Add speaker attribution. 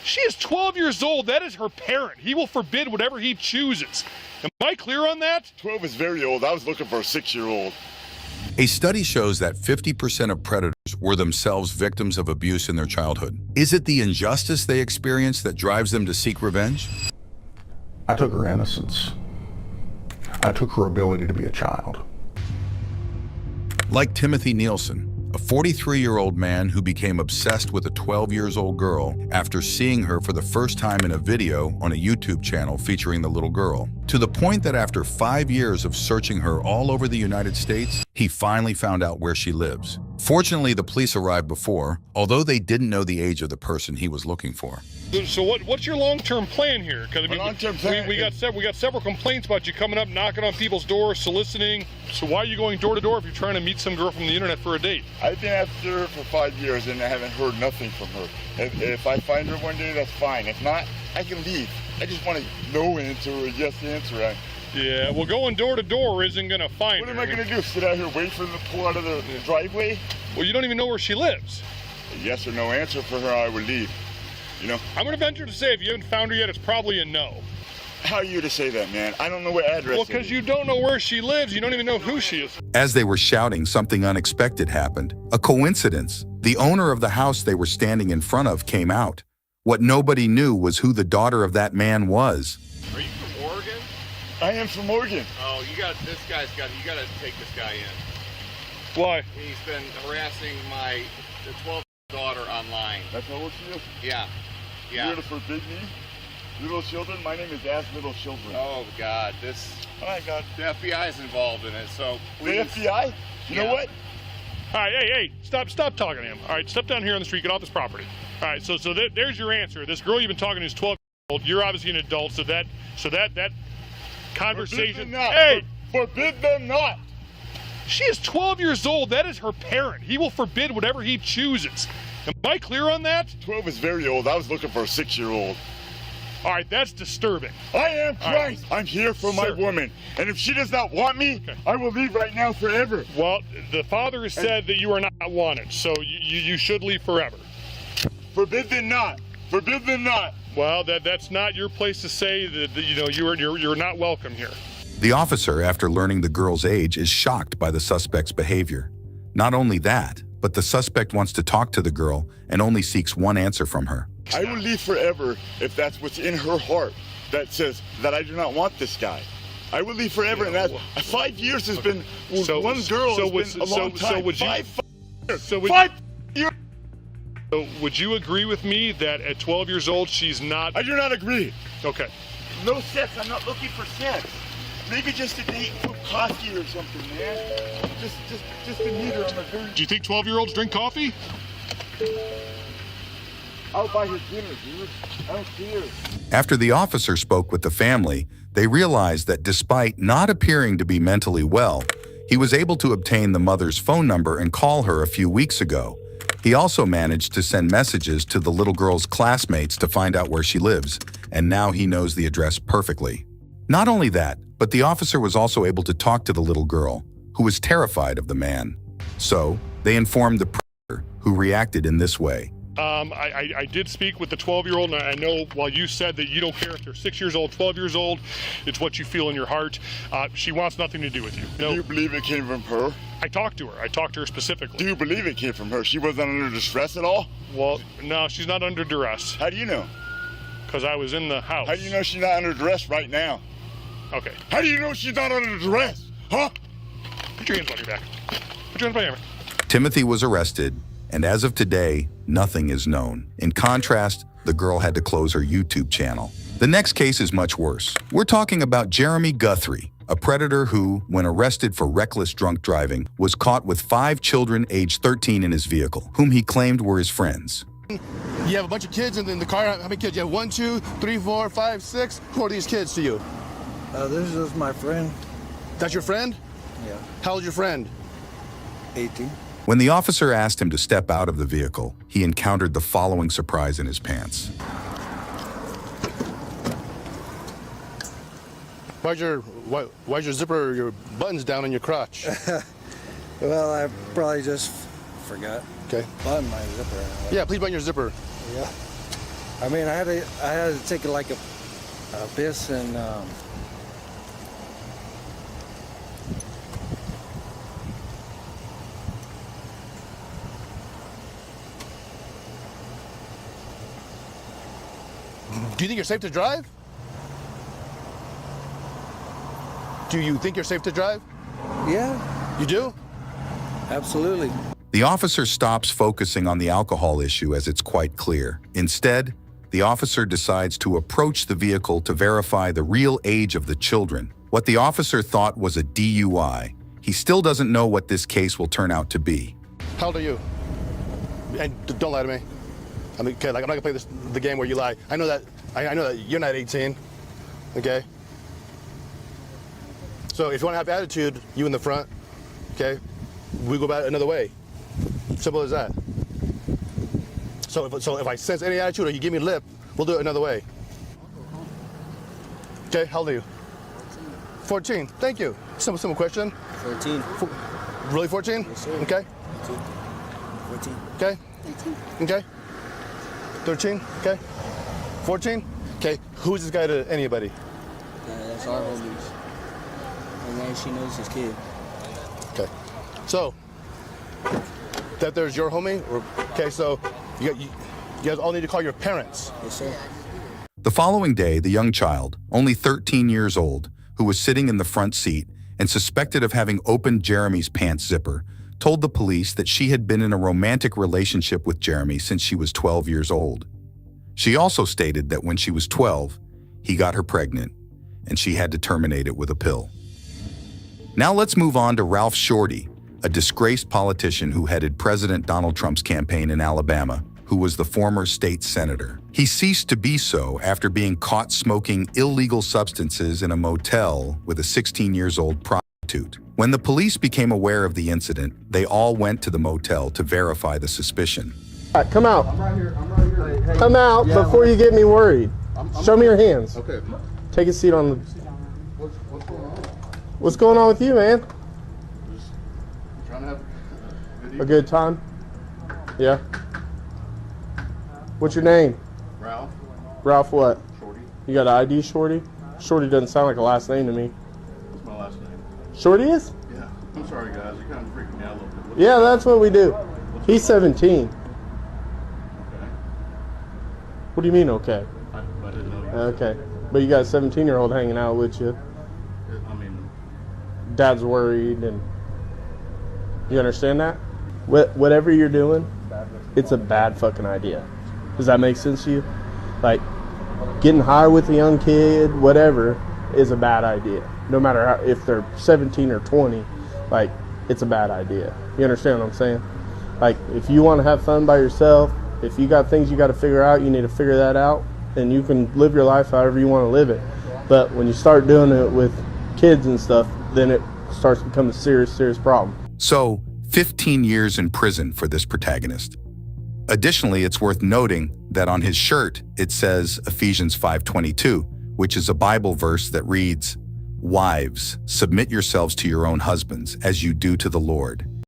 Speaker 1: She is 12 years old. That is her parent. He will forbid whatever he chooses. Am I clear on that?
Speaker 2: 12 is very old. I was looking for a 6-year-old.
Speaker 3: A study shows that 50% of predators were themselves victims of abuse in their childhood. Is it the injustice they experience that drives them to seek revenge?
Speaker 4: I took her innocence. I took her ability to be a child.
Speaker 3: Like Timothy Nielsen, a 43-year-old man who became obsessed with a 12-year-old girl after seeing her for the first time in a video on a YouTube channel featuring the little girl, to the point that after 5 years of searching her all over the United States, he finally found out where she lives. Fortunately, the police arrived before, although they didn't know the age of the person he was looking for.
Speaker 1: So what's your long-term plan here? Because I mean,
Speaker 2: long-term plan
Speaker 1: we got several complaints about you coming up, knocking on people's doors, soliciting. So why are you going door to door if you're trying to meet some girl from the internet for a date?
Speaker 2: I've been after her for 5 years and I haven't heard nothing from her. If I find her one day, that's fine. If not, I can leave. I just want a no answer or a yes answer.
Speaker 1: Yeah, well, going door to door isn't going to find
Speaker 2: What
Speaker 1: her.
Speaker 2: am I going to do? Sit out here, wait for them to pull out of the driveway?
Speaker 1: Well, you don't even know where she lives.
Speaker 2: A yes or no answer for her, I would leave. You know?
Speaker 1: I'm going to venture to say if you haven't found her yet, it's probably a no.
Speaker 2: How are you to say that, man? I don't know what address
Speaker 1: Well,
Speaker 2: it
Speaker 1: because
Speaker 2: is.
Speaker 1: you don't know where she lives. You don't even know who she is.
Speaker 3: As they were shouting, something unexpected happened. A coincidence. The owner of the house they were standing in front of came out. What nobody knew was who the daughter of that man was.
Speaker 5: Are you from Oregon?
Speaker 2: I am from Oregon.
Speaker 5: Oh, you gotta take this guy in.
Speaker 1: Why?
Speaker 5: He's been harassing the 12 daughter online.
Speaker 2: That's how old she is?
Speaker 5: Yeah.
Speaker 2: You're going to forbid me? Little children? My name is Ask Little Children.
Speaker 5: Oh God,
Speaker 2: Oh my God.
Speaker 5: the FBI is involved in it, so
Speaker 2: The
Speaker 5: please.
Speaker 2: FBI? You know
Speaker 5: Yeah.
Speaker 2: what?
Speaker 1: All right, hey, stop talking to him. All right, step down here on the street, get off this property. All right, so there's your answer. This girl you've been talking to is 12 years old. You're obviously an adult, so that conversation.
Speaker 2: Forbid them not.
Speaker 1: Hey,
Speaker 2: Forbid them not.
Speaker 1: she is 12 years old. That is her parent. He will forbid whatever he chooses. Am I clear on that?
Speaker 2: 12 is very old. I was looking for a 6-year-old.
Speaker 1: All right, that's disturbing.
Speaker 2: I am
Speaker 1: All right.
Speaker 2: Christ. I'm here for my
Speaker 1: Sir.
Speaker 2: woman. And if she does not want me, I will leave right now forever.
Speaker 1: Well, the father has said that you are not wanted, so you should leave forever.
Speaker 2: Forbid them not. Forbid them not.
Speaker 1: Well, that's not your place to say that you're not welcome here.
Speaker 3: The officer, after learning the girl's age, is shocked by the suspect's behavior. Not only that, but the suspect wants to talk to the girl and only seeks one answer from her.
Speaker 2: I will leave forever if that's what's in her heart that says that I do not want this guy. I will leave forever, and that 5 years has been one girl has been a long time.
Speaker 1: would you? So would,
Speaker 2: 5 years.
Speaker 1: so would you agree with me that at 12 years old she's not?
Speaker 2: I do not agree.
Speaker 1: Okay.
Speaker 2: No sex. I'm not looking for sex. Maybe just a date for coffee or something, man. Just to meet her on a very.
Speaker 1: Do you think 12-year-olds drink coffee?
Speaker 2: I'll buy her dinner, dude. I don't care.
Speaker 3: After the officer spoke with the family, they realized that despite not appearing to be mentally well, he was able to obtain the mother's phone number and call her a few weeks ago. He also managed to send messages to the little girl's classmates to find out where she lives, and now he knows the address perfectly. Not only that, but the officer was also able to talk to the little girl, who was terrified of the man. So, they informed the predator, who reacted in this way.
Speaker 1: I did speak with the 12-year-old, and I know while you said that you don't care if they're 6 years old, 12 years old, it's what you feel in your heart. She wants nothing to do with you.
Speaker 2: Do you believe it came from her?
Speaker 1: I talked to her. I talked to her specifically.
Speaker 2: Do you believe it came from her? She wasn't under distress at all?
Speaker 1: Well, no, she's not under duress
Speaker 2: How do you know?
Speaker 1: because I was in the house.
Speaker 2: How do you know she's not under duress right now?
Speaker 1: Okay.
Speaker 2: How do you know she's not under duress? Huh?
Speaker 1: Put your hands on your back. Put your hands behind me.
Speaker 3: Timothy was arrested, and as of today, nothing is known. In contrast, the girl had to close her YouTube channel. The next case is much worse. We're talking about Jeremy Guthrie, a predator who, when arrested for reckless drunk driving, was caught with 5 children aged 13 in his vehicle, whom he claimed were his friends.
Speaker 6: You have a bunch of kids in the car. How many kids? You have 1, 2, 3, 4, 5, 6. Who are these kids to you?
Speaker 7: This is my friend.
Speaker 6: That's your friend?
Speaker 7: Yeah,
Speaker 6: How old's your friend?
Speaker 7: 18.
Speaker 3: When the officer asked him to step out of the vehicle, he encountered the following surprise in his pants.
Speaker 6: Why's your zipper, your buttons down in your crotch?
Speaker 7: Well, I probably just forgot.
Speaker 6: Okay.
Speaker 7: Button my zipper.
Speaker 6: Yeah, please button your zipper.
Speaker 7: Yeah. I mean, I had to take it like a piss and
Speaker 6: Do you think you're safe to drive? Do you think you're safe to drive?
Speaker 7: yeah,
Speaker 6: You do?
Speaker 7: absolutely.
Speaker 3: The officer stops focusing on the alcohol issue as it's quite clear. Instead, the officer decides to approach the vehicle to verify the real age of the children. What the officer thought was a DUI, he still doesn't know what this case will turn out to be.
Speaker 6: How old are you? And don't lie to me. I mean, okay, like I'm not gonna play the game where you lie. I know that you're not 18. Okay. So if you want to have attitude, you in the front. Okay. We go about it another way. Simple as that. So if I sense any attitude or you give me lip, we'll do it another way. Okay. How old are you? 14. Thank you. Simple question.
Speaker 8: 14.
Speaker 6: Really 14?
Speaker 8: Yes, sir.
Speaker 6: Okay.
Speaker 8: 14.
Speaker 6: Okay. 13. Okay. 13. Okay. 14. Okay. Who's this guy to anybody?
Speaker 8: That's our homies. And then she knows his kid.
Speaker 6: Okay. So that there's your homie. Okay. So you guys all need to call your parents.
Speaker 8: Yes, sir.
Speaker 3: The following day, the young child, only 13 years old, who was sitting in the front seat and suspected of having opened Jeremy's pants zipper, told the police that she had been in a romantic relationship with Jeremy since she was 12 years old. She also stated that when she was 12, he got her pregnant, and she had to terminate it with a pill. Now let's move on to Ralph Shorty, a disgraced politician who headed President Donald Trump's campaign in Alabama, who was the former state senator. He ceased to be so after being caught smoking illegal substances in a motel with a 16-year-old prostitute. When the police became aware of the incident, they all went to the motel to verify the suspicion.
Speaker 9: All right, come out. I'm right here. Come out before you get me worried. Show me your hands.
Speaker 6: Okay.
Speaker 9: Take a seat on the...
Speaker 6: What's going on?
Speaker 9: What's going on with you, man?
Speaker 6: Just trying to have
Speaker 9: A good time? Yeah. What's your name?
Speaker 6: Ralph.
Speaker 9: Ralph what?
Speaker 6: Shorty.
Speaker 9: You got an ID, Shorty? Shorty doesn't sound like a last name to me.
Speaker 6: What's my last name?
Speaker 9: Shorty is?
Speaker 6: Yeah. I'm sorry, guys. You kind of freaked me out a little bit.
Speaker 9: Yeah, that's what we do. He's 17.
Speaker 6: Okay.
Speaker 9: What do you mean, okay?
Speaker 6: I didn't know you.
Speaker 9: Okay. But you got a 17-year-old hanging out with you.
Speaker 6: I mean,
Speaker 9: Dad's worried, and you understand that? Whatever you're doing, it's a bad fucking idea. Does that make sense to you? Like, getting high with a young kid, whatever, is a bad idea. No matter how, if they're 17 or 20, like, it's a bad idea. You understand what I'm saying? Like, if you want to have fun by yourself, if you got things you got to figure out, you need to figure that out, and you can live your life however you want to live it. But when you start doing it with kids and stuff, then it starts to become a serious, serious problem.
Speaker 3: So, 15 years in prison for this protagonist. Additionally, it's worth noting that on his shirt, it says Ephesians 5:22, which is a Bible verse that reads, "Wives, submit yourselves to your own husbands as you do to the Lord."